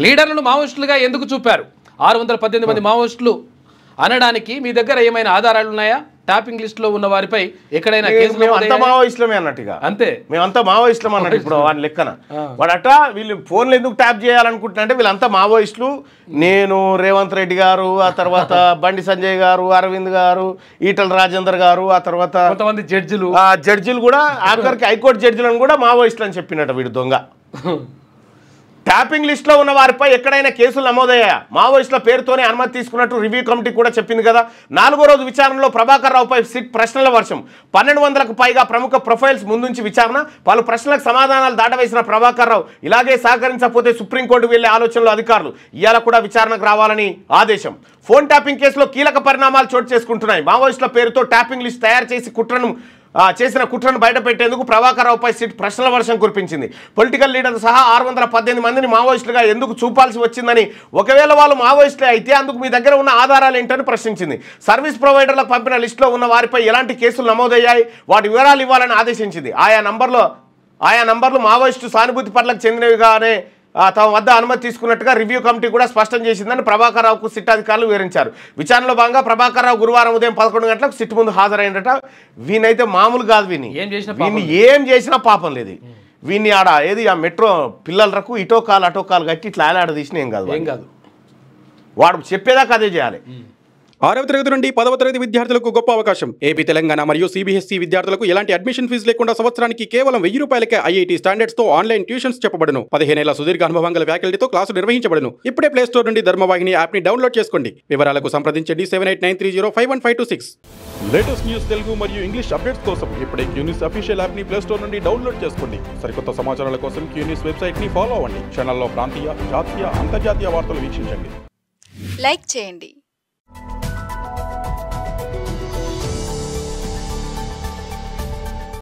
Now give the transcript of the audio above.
లీడర్లను మావోయిస్టులుగా ఎందుకు చూపారు? 618 మంది మావోయిస్టులు అనడానికి మీ దగ్గర ఏమైనా ఆధారాలు ఉన్నాయా? టాపింగ్ లిస్ట్ లో ఉన్న వారిపై ఎక్కడైనా మావోయిస్టులమే అన్నట్టుగా అంతే, మేమంతా మావోయిస్టులం అన్నట్టు. ఇప్పుడు వాడి లెక్కన వాడట వీళ్ళు ఫోన్లు ఎందుకు ట్యాప్ చేయాలనుకుంటున్నా అంటే వీళ్ళంతా మావోయిస్టులు. నేను రేవంత్ రెడ్డి గారు, ఆ తర్వాత బండి సంజయ్ గారు, అరవింద్ గారు, ఈటల రాజేందర్ గారు, ఆ తర్వాత కొంతమంది జడ్జిలు కూడా ఆఖరికి హైకోర్టు జడ్జిలను కూడా మావోయిస్టులు అని చెప్పినట్టు వీడు దొంగ. ట్యాపింగ్ లిస్టులో ఉన్న వారిపై ఎక్కడైనా కేసులు నమోదయ్యా? మావోయిస్టుల పేరుతోనే అనుమతి తీసుకున్నట్టు రివ్యూ కమిటీ కూడా చెప్పింది కదా. 4వ రోజు విచారణలో ప్రభాకర్ రావుపై సిట్ ప్రశ్నల వర్షం. 1200కు పైగా ప్రముఖ ప్రొఫైల్స్ ముందుంచి విచారణ. పలు ప్రశ్నలకు సమాధానాలు దాటవేసిన ప్రభాకర్ రావు ఇలాగే సహకరించకపోతే సుప్రీంకోర్టుకు వెళ్లే ఆలోచనలో అధికారులు. ఇవాళ కూడా విచారణకు రావాలని ఆదేశం. ఫోన్ ట్యాపింగ్ కేసులో కీలక పరిణామాలు చోటు చేసుకుంటున్నాయి. మావోయిస్టుల పేరుతో ట్యాపింగ్ లిస్ట్ తయారు చేసి చేసిన కుట్రను బయటపెట్టేందుకు ప్రభాకర్ రావుపై సిట్ ప్రశ్నల వర్షం కురిపించింది. పొలిటికల్ లీడర్ సహా 618 మందిని మావోయిస్టులుగా ఎందుకు చూపాల్సి వచ్చిందని, ఒకవేళ వాళ్ళు మావోయిస్టులే అయితే అందుకు మీ దగ్గర ఉన్న ఆధారాలు ఏంటని ప్రశ్నించింది. సర్వీస్ ప్రొవైడర్లకు పంపిన లిస్టులో ఉన్న వారిపై ఎలాంటి కేసులు నమోదయ్యాయి, వాటి వివరాలు ఇవ్వాలని ఆదేశించింది. ఆయా నంబర్లు మావోయిస్టు సానుభూతి పట్లకు చెందినవిగానే తమ వద్ద అనుమతి తీసుకున్నట్టుగా రివ్యూ కమిటీ కూడా స్పష్టం చేసిందని ప్రభాకర్ రావుకు సిట్ అధికారులు వివరించారు. విచారణలో భాగంగా ప్రభాకర్ రావు గురువారం ఉదయం 11 గంటలకు సిట్ ముందు హాజరైనట. వీనైతే మామూలు కాదు, వీన్ని ఏం చేసినా పాపం లేదు. వీన్ని ఆడ ఏది ఆ మెట్రో పిల్లలకు ఇటో కాలు అటో కాలు కట్టి ఇట్లా ఆడ తీసిన ఏం కాదు. వాడు చెప్పేదాకా అదే చేయాలి. 6వ తరగతి నుండి 10వ తరగతి విద్యార్థులకు గొప్ప అవకాశం. ఏపీ, తెలంగాణ మరియు సిబిఎస్ఈ విద్యార్థులకు ఎలాంటి అడ్మిషన్ ఫీజు లేకుండా సంవత్సరానికి కేవలం 1000 రూపాయలకే ఐఐటీ స్టాండర్డ్స్ తో ఆన్లైన్ ట్యూషన్స్ చెప్పబడును. 15 ఏళ్ల సుదీర్ఘ అనుభవం గల ఫ్యాకల్టీతో క్లాసులు నిర్వహించబడును. ఇప్పుడే ప్లే స్టోర్ నుండి ధర్మవాహిని యాప్ ని డౌన్లోడ్ చేసుకోండి. వివరాలకు సంప్రదించండి 7893051526. లేటెస్ట్ న్యూస్ తెలుగు మరియు ఇంగ్లీష్ అప్డేట్స్ కోసం ఇప్పుడే క్యూన్యూస్ అఫీషియల్ యాప్ ని ప్లే స్టోర్ నుండి డౌన్లోడ్ చేసుకోండి. సరికొత్త సమాచారాల కోసం క్యూన్యూస్ వెబ్సైట్ ని ఫాలో అవ్వండి. ఛానల్లో ప్రాంతీయ, జాతీయ, అంతర్జాతీయ వార్తలు వీక్షించండి. లైక్ చేయండి.